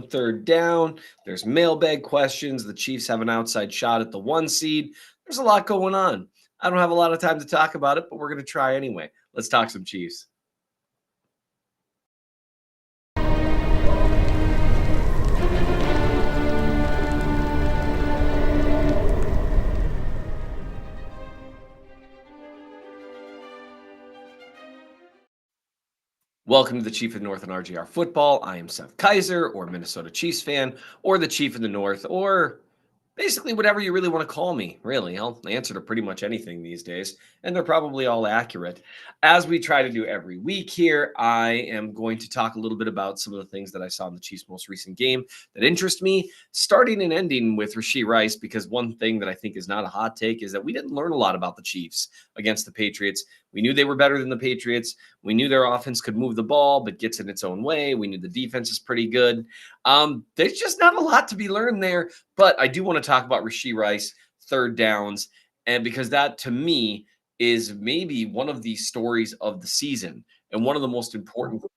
third down. There's mailbag questions. The Chiefs have an outside shot at the 1 seed. There's a lot going on. I don't have a lot of time to talk about it, but we're going to try anyway. Let's talk some Chiefs. Welcome to the Chief of North and RGR Football. I am Seth Kaiser, or Minnesota Chiefs fan, or the Chief of the North, or basically whatever you really want to call me. Really, I'll answer to pretty much anything these days, and they're probably all accurate. As we try to do every week here, I am going to talk a little bit about some of the things that I saw in the Chiefs' most recent game that interest me, starting and ending with Rashee Rice, because one thing that I think is not a hot take is that we didn't learn a lot about the Chiefs against the Patriots. We knew they were better than the Patriots. We knew their offense could move the ball, but gets in its own way. We knew the defense is pretty good. There's just not a lot to be learned there, but I do want to talk about Rashee Rice, third downs, and because that to me is maybe one of the stories of the season and one of the most important things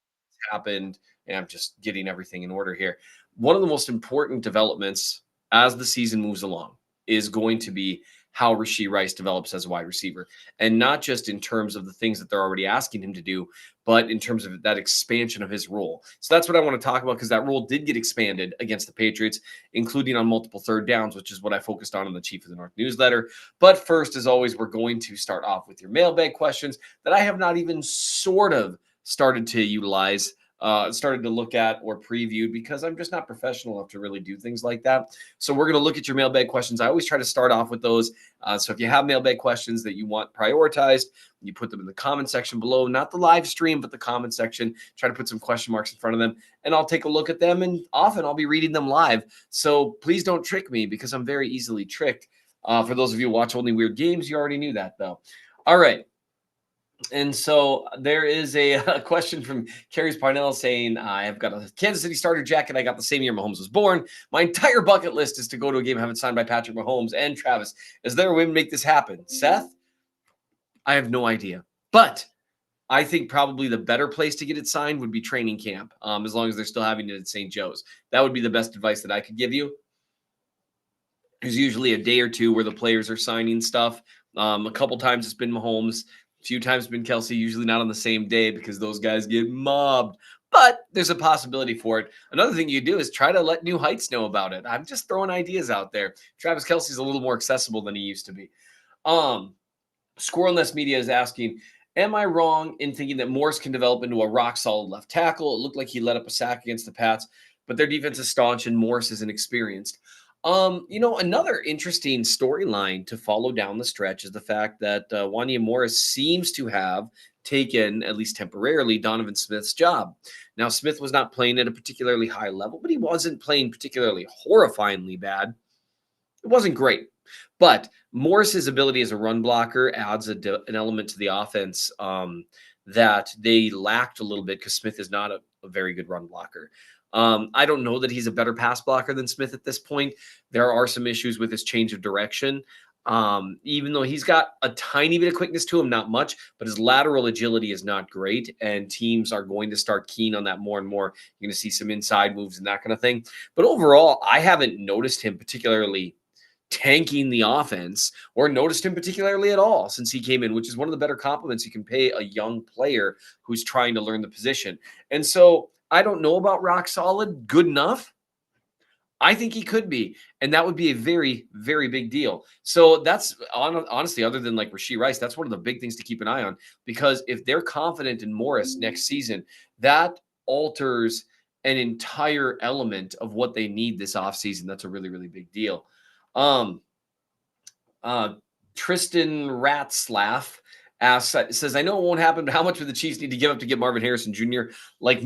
happened. And I'm just getting everything in order here. One of the most important developments as the season moves along is going to be how Rashee Rice develops as a wide receiver. And not just in terms of the things that they're already asking him to do, but in terms of that expansion of his role. So that's what I want to talk about, because that role did get expanded against the Patriots, including on multiple third downs, which is what I focused on in the Chief of the North newsletter. But first, as always, we're going to start off with your mailbag questions that I have not even sort of started to utilize, started to look at or previewed, because I'm just not professional enough to really do things like that. So we're going to look at your mailbag questions. I always try to start off with those. So if you have mailbag questions that you want prioritized, you put them in the comment section below, not the live stream, but the comment section. Try to put some question marks in front of them, and I'll take a look at them, and often I'll be reading them live. So please don't trick me, because I'm very easily tricked. For those of you who watch Only Weird Games, you already knew that, though. All right. And so there is a question from Carrie Parnell saying, I've got a Kansas City starter jacket I got the same year Mahomes was born. My entire bucket list is to go to a game and have it signed by Patrick Mahomes and Travis. Is there a way to make this happen? Seth? I have no idea. But I think probably the better place to get it signed would be training camp, as long as they're still having it at St. Joe's. That would be the best advice that I could give you. There's usually a day or two where the players are signing stuff. A couple times it's been Mahomes. A few times it's been Kelsey, usually not on the same day because those guys get mobbed. But there's a possibility for it. Another thing you do is try to let New Heights know about it. I'm just throwing ideas out there. Travis Kelsey's a little more accessible than he used to be. Squirrel Nest Media is asking, am I wrong in thinking that Morris can develop into a rock-solid left tackle? It looked like he let up a sack against the Pats, but their defense is staunch and Morris is inexperienced. Another interesting storyline to follow down the stretch is the fact that Wanya Morris seems to have taken, at least temporarily, Donovan Smith's job. Now, Smith was not playing at a particularly high level, but he wasn't playing particularly horrifyingly bad. It wasn't great. But Morris's ability as a run blocker adds an element to the offense that they lacked a little bit, because Smith is not a very good run blocker. I don't know that he's a better pass blocker than Smith at this point. There are some issues with his change of direction. Even though he's got a tiny bit of quickness to him, not much, but his lateral agility is not great, and teams are going to start keen on that more and more. You're going to see some inside moves and that kind of thing. But overall, I haven't noticed him particularly tanking the offense or noticed him particularly at all since he came in, which is one of the better compliments you can pay a young player who's trying to learn the position. And so I don't know about rock solid, good enough. I think he could be, and that would be a very, very big deal. So that's honestly, other than like Rashee Rice, that's one of the big things to keep an eye on, because if they're confident in Morris next season, that alters an entire element of what they need this offseason. That's a really, really big deal. Tristan Ratzlaff says, I know it won't happen, but how much would the Chiefs need to give up to get Marvin Harrison Jr.? Like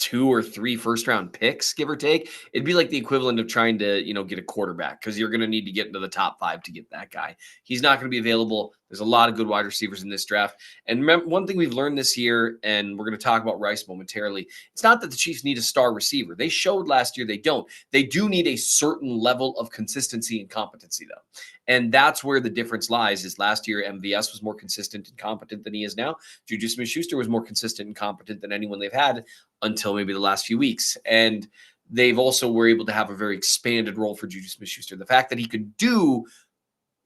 2 or 3 first-round picks, give or take. It'd be like the equivalent of trying to, get a quarterback, because you're going to need to get into the top 5 to get that guy. He's not going to be available. There's a lot of good wide receivers in this draft. And remember, one thing we've learned this year, and we're going to talk about Rice momentarily, it's not that the Chiefs need a star receiver. They showed last year they don't. They do need a certain level of consistency and competency, though. And that's where the difference lies, is last year MVS was more consistent and competent than he is now. Juju Smith-Schuster was more consistent and competent than anyone they've had until maybe the last few weeks. And they've also were able to have a very expanded role for Juju Smith-Schuster. The fact that he could do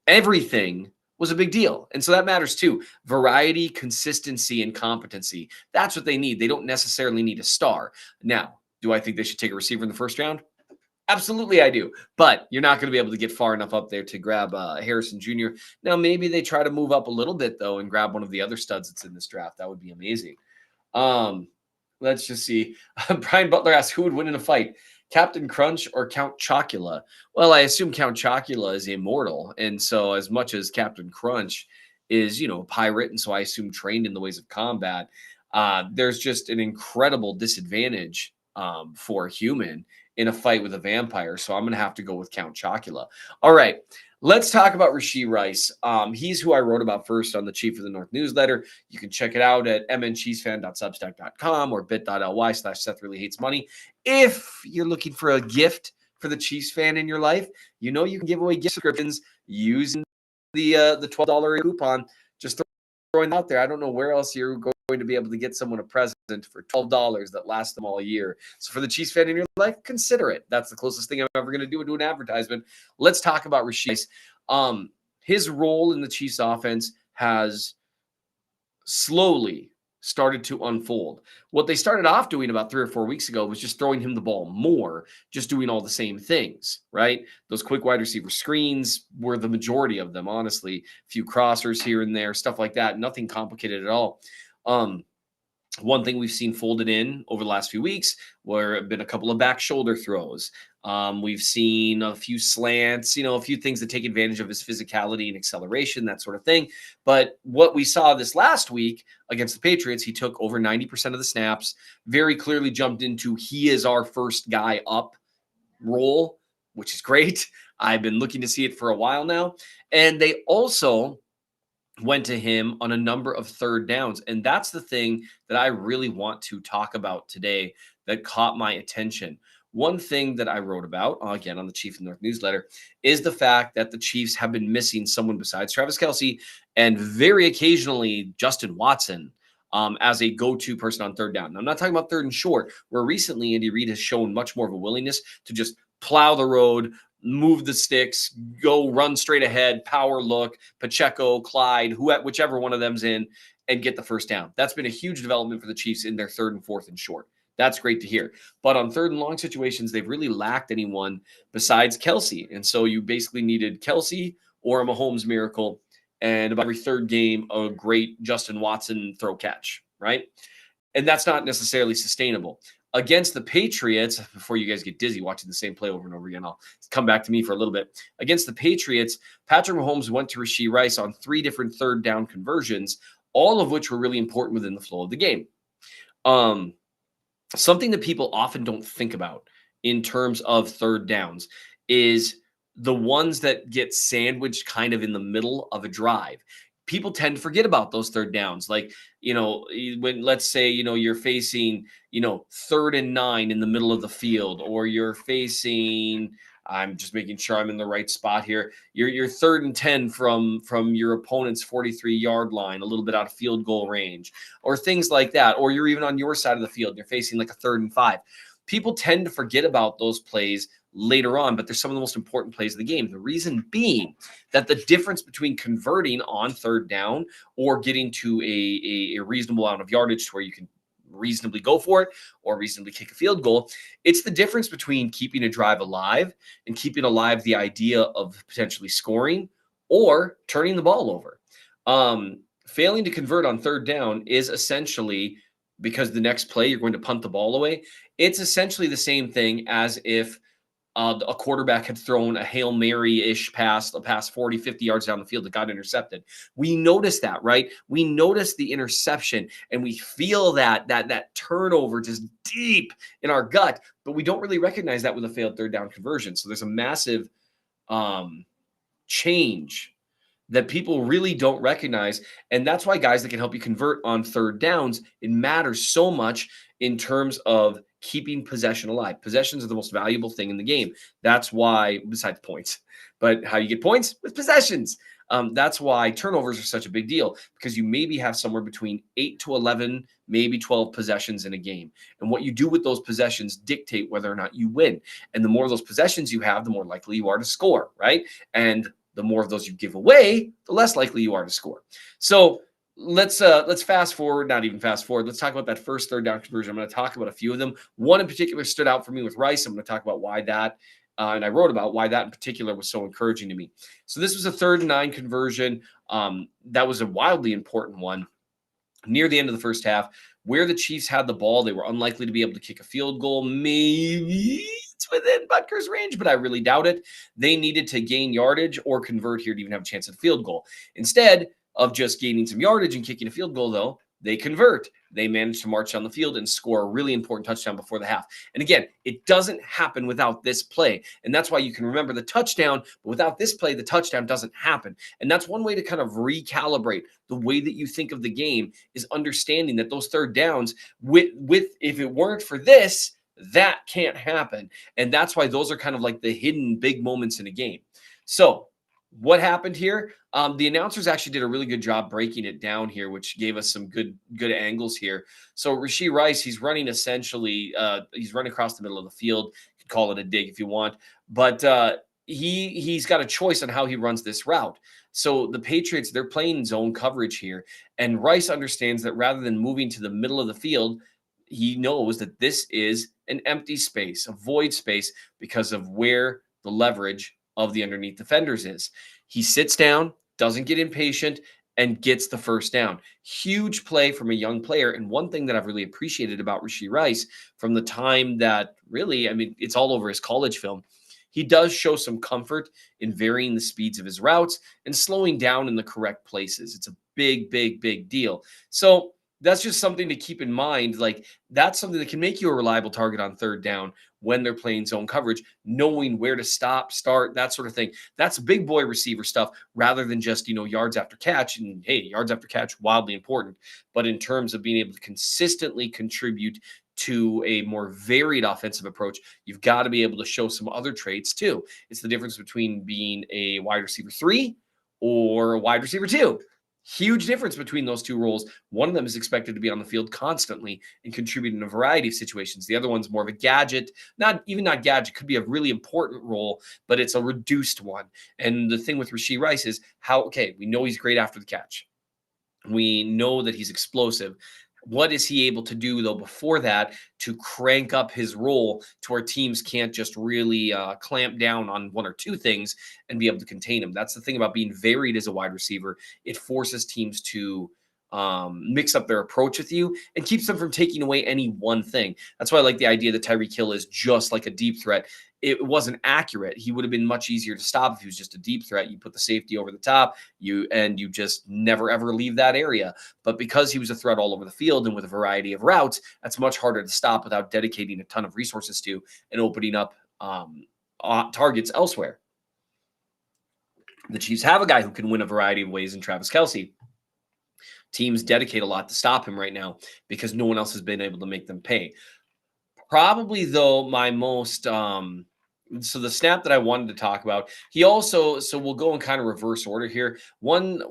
everything was a big deal. And so that matters too. Variety, consistency, and competency. That's what they need. They don't necessarily need a star. Now, do I think they should take a receiver in the first round? Absolutely, I do. But you're not going to be able to get far enough up there to grab Harrison Jr. Now, maybe they try to move up a little bit, though, and grab one of the other studs that's in this draft. That would be amazing. Let's just see. Brian Butler asks, who would win in a fight, Captain Crunch or Count Chocula? Well, I assume Count Chocula is immortal. And so as much as Captain Crunch is, a pirate, and so I assume trained in the ways of combat, there's just an incredible disadvantage for a human in a fight with a vampire. So I'm going to have to go with Count Chocula. All right. Let's talk about Rashee Rice. He's who I wrote about first on the Chief of the North newsletter. You can check it out at mncheesefan.substack.com or bit.ly/SethReallyHatesMoney. If you're looking for a gift for the Chiefs fan in your life, you can give away gift subscriptions using the $12 coupon. Just throwing it out there. I don't know where else you're going to be able to get someone a present for $12 that lasts them all year. So for the Chiefs fan in your life, consider it. That's the closest thing I'm ever going to do an advertisement. Let's talk about Rashee. His role in the Chiefs offense has slowly started to unfold. What they started off doing about 3 or 4 weeks ago was just throwing him the ball more, just doing all the same things, right? Those quick wide receiver screens were the majority of them, honestly. A few crossers here and there, stuff like that. Nothing complicated at all. One thing we've seen folded in over the last few weeks have been a couple of back shoulder throws. We've seen a few slants, a few things that take advantage of his physicality and acceleration, that sort of thing. But what we saw this last week against the Patriots, he took over 90% of the snaps, very clearly jumped into he is our first guy up role, which is great. I've been looking to see it for a while now. And they also went to him on a number of third downs. And that's the thing that I really want to talk about today that caught my attention. One thing that I wrote about, again, on the Chief of the North newsletter, is the fact that the Chiefs have been missing someone besides Travis Kelce and very occasionally Justin Watson as a go-to person on third down. Now, I'm not talking about third and short, where recently Andy Reid has shown much more of a willingness to just plow the road, move the sticks, go run straight ahead, power look, Pacheco, Clyde, whichever one of them's in, and get the first down. That's been a huge development for the Chiefs in their third and fourth and short. That's great to hear. But on third and long situations, they've really lacked anyone besides Kelce. And so you basically needed Kelce or a Mahomes miracle, and about every third game, a great Justin Watson throw catch, right? And that's not necessarily sustainable. Against the Patriots, before you guys get dizzy watching the same play over and over again, I'll come back to me for a little bit. Against the Patriots, Patrick Mahomes went to Rashee Rice on 3 different third down conversions, all of which were really important within the flow of the game. Something that people often don't think about in terms of third downs is the ones that get sandwiched kind of in the middle of a drive. People tend to forget about those third downs. Like, when let's say, you're facing, 3rd and 9 in the middle of the field, or you're facing, I'm just making sure I'm in the right spot here. You're 3rd and 10 from your opponent's 43-yard line, a little bit out of field goal range, or things like that. Or you're even on your side of the field. You're facing like a 3rd and 5. People tend to forget about those plays later on, but they're some of the most important plays of the game. The reason being that the difference between converting on third down or getting to a reasonable amount of yardage to where you can reasonably go for it or reasonably kick a field goal, it's the difference between keeping a drive alive and keeping alive the idea of potentially scoring or turning the ball over. Failing to convert on third down is essentially, because the next play you're going to punt the ball away, it's essentially the same thing as if a quarterback had thrown a Hail Mary-ish pass, a pass 40, 50 yards down the field that got intercepted. We notice that, right? We notice the interception, and we feel that turnover just deep in our gut, but we don't really recognize that with a failed third down conversion. So there's a massive change that people really don't recognize, and that's why guys that can help you convert on third downs, it matters so much in terms of keeping possession alive. Possessions are the most valuable thing in the game. That's why, besides points, but how you get points with possessions. That's why turnovers are such a big deal, because you maybe have somewhere between 8 to 11, maybe 12 possessions in a game. And what you do with those possessions dictate whether or not you win. And the more of those possessions you have, the more likely you are to score, right? And the more of those you give away, the less likely you are to score. So let's fast forward, not even fast forward. Let's talk about that first third down conversion. I'm going to talk about a few of them. One in particular stood out for me with Rice. I'm going to talk about why that, and I wrote about why that in particular was so encouraging to me. So this was a 3rd and 9 conversion. That was a wildly important one near the end of the first half, where the Chiefs had the ball. They were unlikely to be able to kick a field goal. Maybe it's within Butker's range, but I really doubt it. They needed to gain yardage or convert here to even have a chance at a field goal. Instead of just gaining some yardage and kicking a field goal, though, they convert. They manage to march down the field and score a really important touchdown before the half. And again, it doesn't happen without this play. And that's why you can remember the touchdown, but without this play, the touchdown doesn't happen. And that's one way to kind of recalibrate the way that you think of the game, is understanding that those third downs, with if it weren't for this, that can't happen. And that's why those are kind of like the hidden big moments in a game. So what happened here? The announcers actually did a really good job breaking it down here, which gave us some good angles here. So Rashee Rice, he's running essentially, he's running across the middle of the field. You could call it a dig if you want, but he's got a choice on how he runs this route. So the Patriots, they're playing zone coverage here, and Rice understands that rather than moving to the middle of the field, he knows that this is an empty space, a void space, because of where the leverage of the underneath defenders is. He sits down, doesn't get impatient, and gets the first down. Huge play from a young player. And one thing that I've really appreciated about Rashee Rice from the time that really, I mean, it's all over his college film, he does show some comfort in varying the speeds of his routes and slowing down in the correct places. It's a big, big, big deal. So that's just something to keep in mind. Like, that's something that can make you a reliable target on third down when they're playing zone coverage, knowing where to stop, start, that sort of thing. That's big boy receiver stuff rather than just, yards after catch. And hey, yards after catch, wildly important. But in terms of being able to consistently contribute to a more varied offensive approach, you've got to be able to show some other traits too. It's the difference between being a wide receiver 3 or a wide receiver 2. Huge difference between those two roles. One of them is expected to be on the field constantly and contribute in a variety of situations. The other one's more of a gadget, not gadget, could be a really important role, but it's a reduced one. And the thing with Rashee Rice is we know he's great after the catch. We know that he's explosive. What is he able to do, though, before that to crank up his role to where teams can't just really clamp down on one or two things and be able to contain him? That's the thing about being varied as a wide receiver. It forces teams to mix up their approach with you and keeps them from taking away any one thing. That's why I like the idea that Tyreek Hill is just like a deep threat. It wasn't accurate. He would have been much easier to stop if he was just a deep threat. You put the safety over the top, you just never ever leave that area. But because he was a threat all over the field and with a variety of routes, that's much harder to stop without dedicating a ton of resources to and opening up targets elsewhere. The Chiefs have a guy who can win a variety of ways in Travis Kelce. Teams dedicate a lot to stop him right now because no one else has been able to make them pay. Probably, though, my most so the snap that I wanted to talk about, he also, so we'll go in kind of reverse order here. One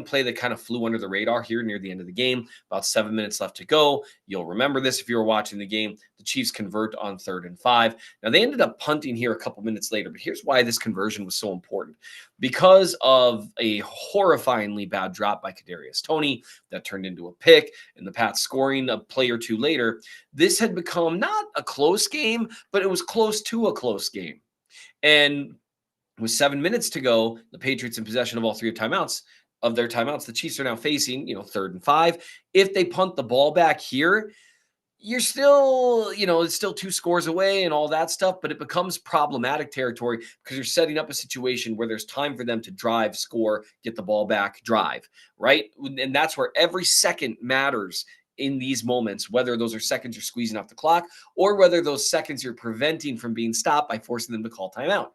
play that kind of flew under the radar here near the end of the game, about 7 minutes left to go. You'll remember this if you were watching the game. The Chiefs convert on 3rd and 5. Now, they ended up punting here a couple minutes later, but here's why this conversion was so important. Because of a horrifyingly bad drop by Kadarius Toney that turned into a pick, and the Pats scoring a play or two later, this had become not a close game, but it was close to a close game. And with 7 minutes to go, the Patriots in possession of all three of their timeouts. The Chiefs are now facing, 3rd and 5. If they punt the ball back here, you're still, it's still 2 scores away and all that stuff, but it becomes problematic territory because you're setting up a situation where there's time for them to drive, score, get the ball back, drive, right? And that's where every second matters in these moments, whether those are seconds you're squeezing off the clock or whether those seconds you're preventing from being stopped by forcing them to call timeout.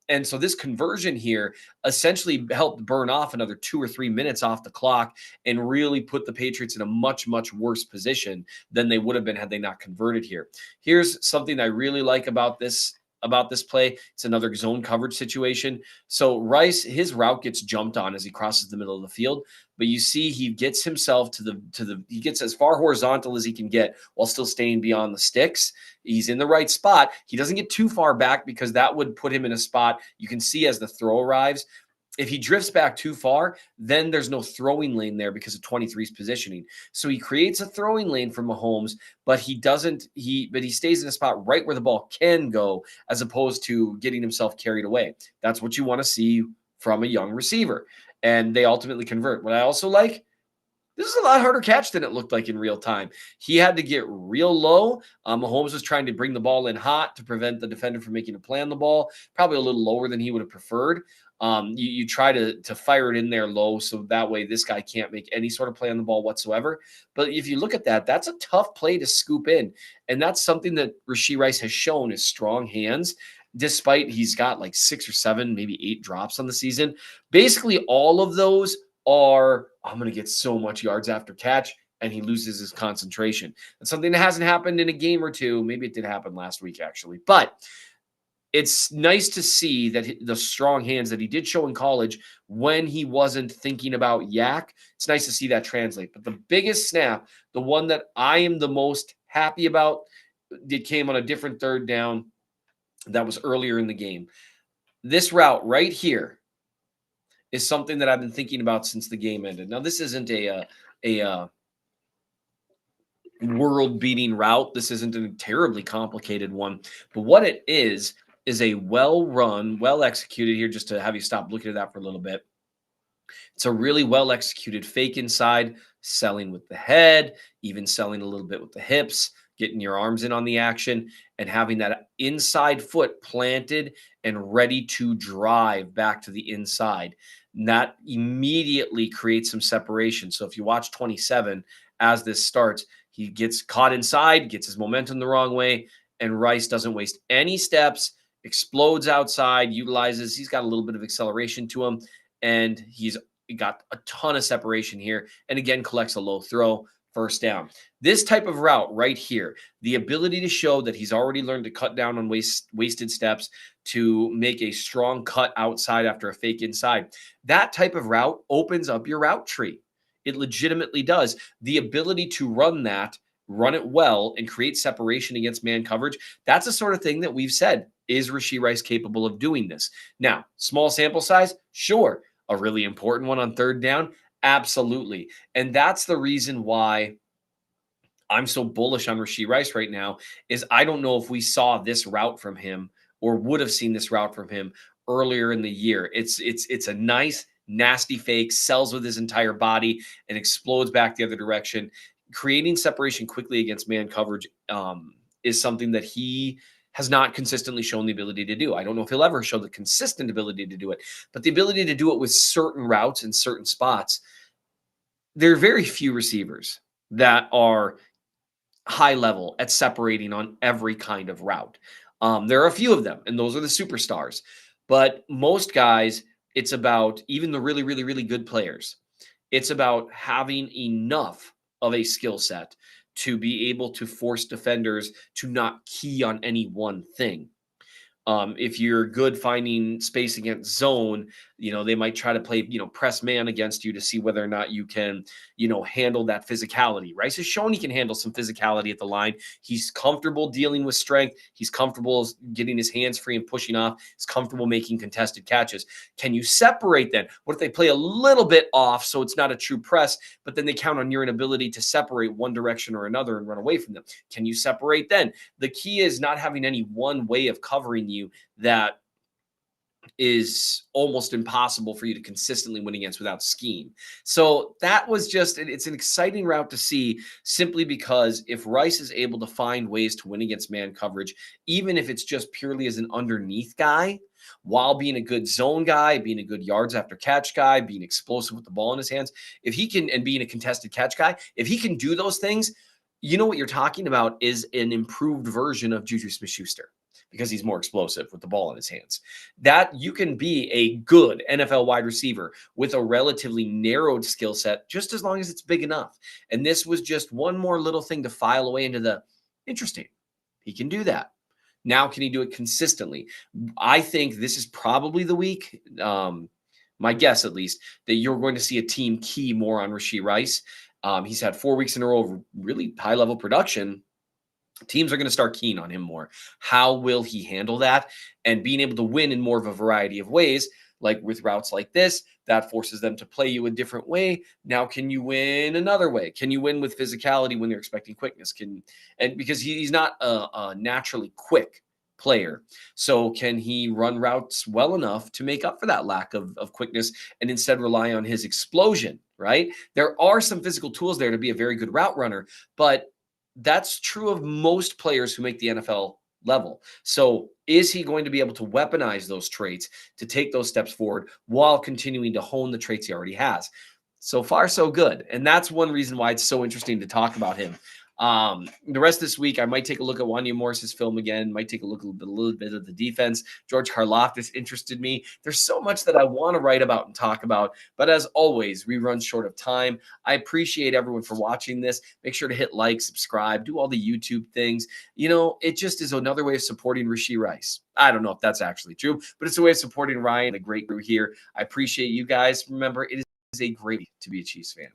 And so this conversion here essentially helped burn off another 2 or 3 minutes off the clock and really put the Patriots in a much, much worse position than they would have been had they not converted here. Here's something I really like about this about this play. It's another zone coverage situation. So Rice, his route gets jumped on as he crosses the middle of the field, but you see he gets himself he gets as far horizontal as he can get while still staying beyond the sticks. He's in the right spot. He doesn't get too far back because that would put him in a spot you can see as the throw arrives. If he drifts back too far, then there's no throwing lane there because of 23's positioning. So he creates a throwing lane for Mahomes, but he stays in a spot right where the ball can go, as opposed to getting himself carried away. That's what you want to see from a young receiver. And they ultimately convert. What I also like, this is a lot harder catch than it looked like in real time. He had to get real low. Mahomes was trying to bring the ball in hot to prevent the defender from making a play on the ball, probably a little lower than he would have preferred. You try to fire it in there low so that way this guy can't make any sort of play on the ball whatsoever. But if you look at that, that's a tough play to scoop in. And that's something that Rashee Rice has shown is strong hands, despite he's got like 6 or 7, maybe 8 drops on the season. Basically, all of those are, I'm going to get so much yards after catch, and he loses his concentration. That's something that hasn't happened in a game or two. Maybe it did happen last week, actually. But it's nice to see that the strong hands that he did show in college when he wasn't thinking about yak, it's nice to see that translate. But the biggest snap, the one that I am the most happy about, it came on a different third down that was earlier in the game. This route right here is something that I've been thinking about since the game ended. Now, this isn't a world-beating route. This isn't a terribly complicated one. But what it is a well-run, well-executed here, just to have you stop looking at that for a little bit. It's a really well-executed fake inside, selling with the head, even selling a little bit with the hips, getting your arms in on the action, and having that inside foot planted and ready to drive back to the inside. And that immediately creates some separation. So if you watch 27 as this starts, he gets caught inside, gets his momentum the wrong way, and Rice doesn't waste any steps, explodes outside, he's got a little bit of acceleration to him, and he's got a ton of separation here, and again collects a low throw, first down. This type of route right here, the ability to show that he's already learned to cut down on wasted steps, to make a strong cut outside after a fake inside, that type of route opens up your route tree. It legitimately does. The ability to run it well, and create separation against man coverage, that's the sort of thing that we've said, is Rashee Rice capable of doing this? Now, small sample size, sure. A really important one on third down, absolutely. And that's the reason why I'm so bullish on Rashee Rice right now, is I don't know if we saw this route from him or would have seen this route from him earlier in the year. It's a nice, nasty fake, sells with his entire body, and explodes back the other direction. Creating separation quickly against man coverage is something that he has not consistently shown the ability to do. I don't know if he'll ever show the consistent ability to do it, but the ability to do it with certain routes in certain spots. There are very few receivers that are high level at separating on every kind of route. There are a few of them, and those are the superstars. But most guys, it's about, even the really, really, really good players, it's about having enough of a skill set to be able to force defenders to not key on any one thing. If you're good finding space against zone, they might try to play, press man against you to see whether or not you can, handle that physicality. Rice has shown he can handle some physicality at the line. He's comfortable dealing with strength. He's comfortable getting his hands free and pushing off. He's comfortable making contested catches. Can you separate then? What if they play a little bit off so it's not a true press, but then they count on your inability to separate one direction or another and run away from them? Can you separate then? The key is not having any one way of covering you that is almost impossible for you to consistently win against without scheme. So that was it's an exciting route to see, simply because if Rice is able to find ways to win against man coverage, even if it's just purely as an underneath guy, while being a good zone guy, being a good yards after catch guy, being explosive with the ball in his hands, if he can, and being a contested catch guy, if he can do those things, what you're talking about is an improved version of Juju Smith-Schuster, because he's more explosive with the ball in his hands. That you can be a good NFL wide receiver with a relatively narrowed skill set, just as long as it's big enough. And this was just one more little thing to file away into the interesting. He can do that. Now, can he do it consistently? I think this is probably the week, my guess at least, that you're going to see a team key more on Rashee Rice. He's had 4 weeks in a row of really high level production. Teams are going to start keen on him more. How will he handle that? And being able to win in more of a variety of ways, like with routes like this, that forces them to play you a different way. Now, can you win another way? Can you win with physicality when you're expecting quickness? And because he's not a naturally quick player, so can he run routes well enough to make up for that lack of quickness and instead rely on his explosion? Right? There are some physical tools there to be a very good route runner, but that's true of most players who make the NFL level. So, is he going to be able to weaponize those traits to take those steps forward while continuing to hone the traits he already has? So far, so good. And that's one reason why it's so interesting to talk about him. The rest of this week, I might take a look at Wanya Morris's film again, might take a look at a little bit of the defense. George Karlaftis interested me. There's so much that I want to write about and talk about. But as always, we run short of time. I appreciate everyone for watching this. Make sure to hit like, subscribe, do all the YouTube things. It just is another way of supporting Rashee Rice. I don't know if that's actually true, but it's a way of supporting Ryan, a great crew here. I appreciate you guys. Remember, it is a great to be a Chiefs fan.